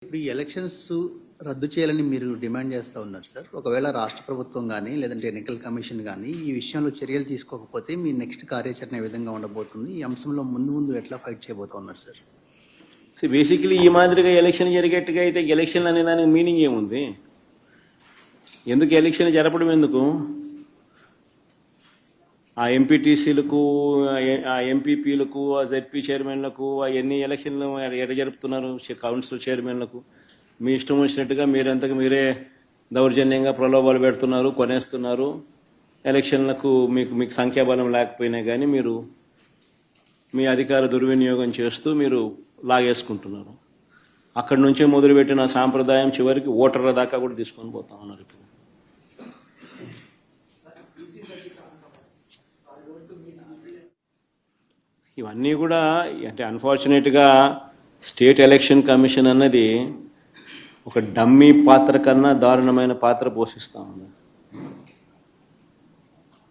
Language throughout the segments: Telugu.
ఇప్పుడు ఈ ఎలక్షన్స్ రద్దు చేయాలని మీరు డిమాండ్ చేస్తూ ఉన్నారు సార్. ఒకవేళ రాష్ట్ర ప్రభుత్వం కానీ లేదంటే ఎన్నికల కమిషన్ కానీ ఈ విషయంలో చర్యలు తీసుకోకపోతే మీ నెక్స్ట్ కార్యాచరణ ఏ విధంగా ఉండబోతుంది? ఈ అంశంలో ముందు ఎట్లా ఫైట్ చేయబోతా ఉన్నారు సార్? బేసికలీ ఈ మాదిరిగా ఎలక్షన్ జరిగేట్టుగా అయితే ఎలక్షన్ అనే దానికి మీనింగ్ ఏముంది? ఎందుకు ఎలక్షన్ జరపడం ఎందుకు? ఆ ఎంపీటీసీలకు, ఆ ఎంపీపీలకు, ఆ జెడ్పీ చైర్మన్లకు ఎన్ని ఎలక్షన్లు ఎక్కడ జరుపుతున్నారు? కౌన్సిల్ చైర్మన్లకు మీ ఇష్టం వచ్చినట్టుగా మీరంతకు మీరే దౌర్జన్యంగా ప్రలోభాలు పెడుతున్నారు, కొనేస్తున్నారు. ఎలక్షన్లకు మీకు సంఖ్యాబలం లేకపోయినా కానీ మీరు మీ అధికార దుర్వినియోగం చేస్తూ మీరు లాగేసుకుంటున్నారు. అక్కడి నుంచే మొదలుపెట్టిన సాంప్రదాయం చివరికి ఓటర్ల దాకా కూడా తీసుకొని పోతా ఉన్నారు. ఇప్పుడు ఇవన్నీ కూడా అంటే అన్ఫార్చునేట్గా స్టేట్ ఎలక్షన్ కమిషన్ అన్నది ఒక డమ్మీ పాత్ర కన్నా దారుణమైన పాత్ర పోషిస్తూ ఉంది.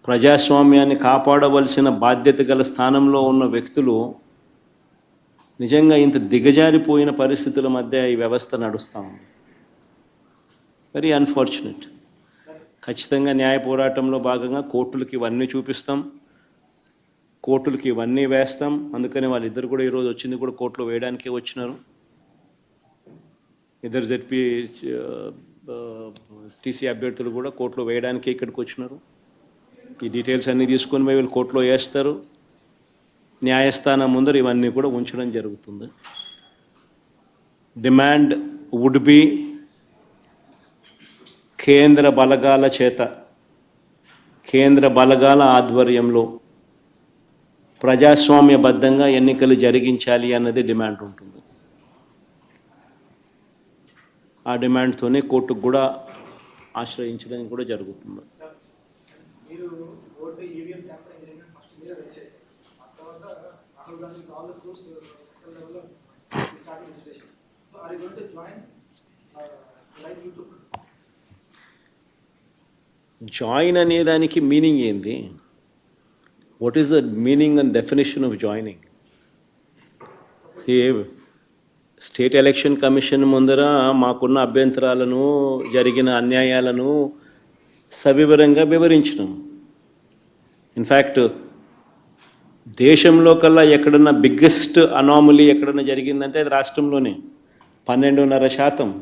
ప్రజాస్వామ్యాన్ని కాపాడవలసిన బాధ్యత గల స్థానంలో ఉన్న వ్యక్తులు నిజంగా ఇంత దిగజారిపోయిన పరిస్థితుల మధ్య ఈ వ్యవస్థ నడుస్తూ ఉంది. Very unfortunate. ఖచ్చితంగా న్యాయ పోరాటంలో భాగంగా కోర్టులకి ఇవన్నీ చూపిస్తాం, కోర్టులకి ఇవన్నీ వేస్తాం. అందుకని వాళ్ళిద్దరు కూడా ఈరోజు వచ్చింది కూడా కోర్టులో వేయడానికే వచ్చినారు. ఇద్దరు జెడ్పీ టీసీ అభ్యర్థులు కూడా కోర్టులో వేయడానికే ఇక్కడికి వచ్చినారు. ఈ డీటెయిల్స్ అన్నీ తీసుకొని పోయి వీళ్ళు కోర్టులో వేస్తారు. న్యాయస్థానం ముందర ఇవన్నీ కూడా ఉంచడం జరుగుతుంది. డిమాండ్ వుడ్ బి కేంద్ర బలగాల చేత, కేంద్ర బలగాల ఆధ్వర్యంలో ప్రజాస్వామ్యబద్ధంగా ఎన్నికలు జరిగించాలి అన్నది డిమాండ్ ఉంటుంది. ఆ డిమాండ్తోనే కోర్టుకు కూడా ఆశ్రయించడం కూడా జరుగుతుంది. జాయిన్ అనేదానికి మీనింగ్ ఏంది? What is the meaning and definition of joining? State election commission ముందర మాకున్న అభ్యంతరాలను, జరిగిన అన్యాయాలను సవివరంగా వివరించినాం. ఇన్ఫ్యాక్ట్ దేశంలో కల్లా ఎక్కడన్నా బిగ్గెస్ట్ అనామలీ ఎక్కడన్నా జరిగిందంటే అది రాష్ట్రంలోనే. 12.5%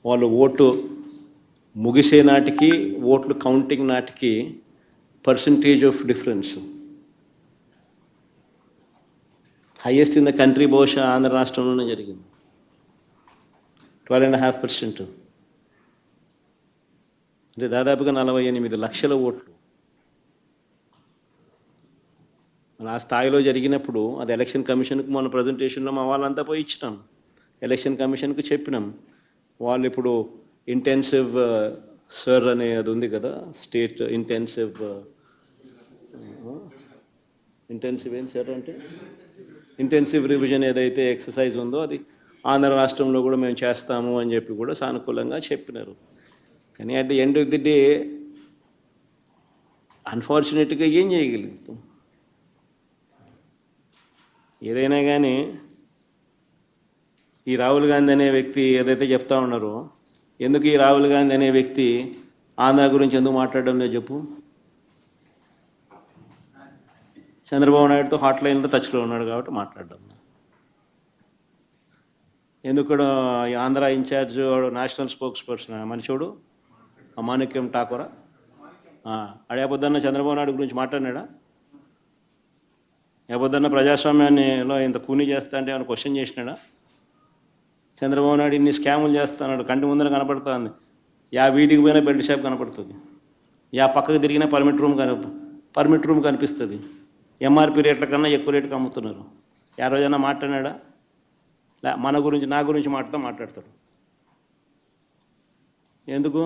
వాళ్ళు ఓటు ముగిసే నాటికి, ఓట్లు కౌంటింగ్ నాటికి percentage of difference highest in the country. బహుశా ఆంధ్ర రాష్ట్రంలోనే జరిగింది. 12.5%. అంటే దాదాపుగా 48 లక్షల ఓట్లు ఆ స్థాయిలో జరిగినప్పుడు అది ఎలక్షన్ కమిషన్కి మన ప్రజెంటేషన్లో మా వాళ్ళంతా పోయి ఇచ్చినాం. ఎలక్షన్ కమిషన్కి చెప్పినాం. వాళ్ళు ఇప్పుడు ఇంటెన్సివ్ సర్ అనే అది ఉంది కదా, స్టేట్ ఇంటెన్సివ్ ఏం సార్ అంటే ఇంటెన్సివ్ రివిజన్ ఏదైతే ఎక్సర్సైజ్ ఉందో అది ఆంధ్ర రాష్ట్రంలో కూడా మేము చేస్తాము అని చెప్పి కూడా సానుకూలంగా చెప్పినారు. కానీ at the end of the day అన్ఫార్చునేట్గా ఏం చేయగలుగుతాం? ఏదైనా కానీ ఈ రాహుల్ గాంధీ అనే వ్యక్తి ఏదైతే చెప్తా ఉన్నారో, ఎందుకు ఈ రాహుల్ గాంధీ అనే వ్యక్తి ఆంధ్ర గురించి ఎందుకు మాట్లాడడం లేదు చెప్పు? చంద్రబాబు నాయుడుతో హాట్లైన్లో టచ్లో ఉన్నాడు కాబట్టి మాట్లాడడం. ఎందుకు Andhra in charge national spokesperson మనిషోడు మాణిక్యం ఠాకూరా అడే పొద్దున్న చంద్రబాబు నాయుడు గురించి మాట్లాడినాడా? పొద్దున్న ప్రజాస్వామ్యాన్నిలో ఇంత కూనీ చేస్తా అంటే ఏమైనా క్వశ్చన్ చేసినాడా? చంద్రబాబు నాయుడు ఇన్ని స్కాములు చేస్తున్నాడు, కంటి ముందర కనపడుతుంది. యా వీధికి పోయినా బెల్ట్ షాప్ కనపడుతుంది, యా పక్కకు తిరిగినా పర్మిట్ రూమ్ కనిపిస్తుంది. ఎంఆర్పి రేట్ల కన్నా ఎక్కువ రేటుకి అమ్ముతున్నారు. యా రోజైనా మాట్లాడినాడా? మన గురించి, నా గురించి మాట్లాడతాడు. ఎందుకు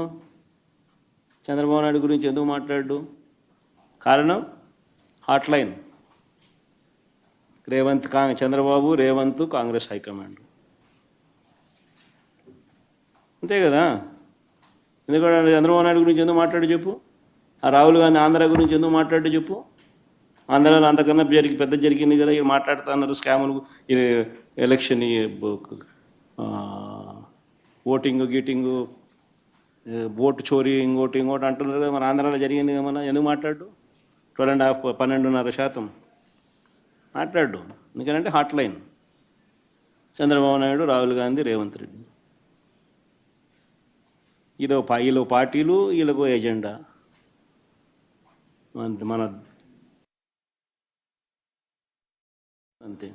చంద్రబాబు నాయుడు గురించి ఎందుకు మాట్లాడు? కారణం హాట్లైన్. చంద్రబాబు, రేవంత్, కాంగ్రెస్ హైకమాండ్. అంతే కదా. ఎందుకంటే చంద్రబాబు నాయుడు గురించి ఎందుకు మాట్లాడు చెప్పు? ఆ రాహుల్ గాంధీ ఆంధ్ర గురించి ఎందుకు మాట్లాడు చెప్పు? ఆంధ్రాలో అంతకన్నా పెద్ద జరిగింది కదా, ఇవి మాట్లాడుతున్నారు స్కాములు, ఎలక్షన్ ఓటింగ్ గీటింగు ఓటు చోరీ ఇంకోటి అంటున్నారు కదా. మన ఆంధ్రాలో జరిగింది కదా, మన ఎందుకు మాట్లాడు 12.5% మాట్లాడు. ఎందుకంటే హాట్ లైన్ చంద్రబాబు నాయుడు, రాహుల్ గాంధీ, రేవంత్ రెడ్డి. వీళ్ళు పార్టీలు, వీళ్ళకు ఎజెండా. మన అంతే.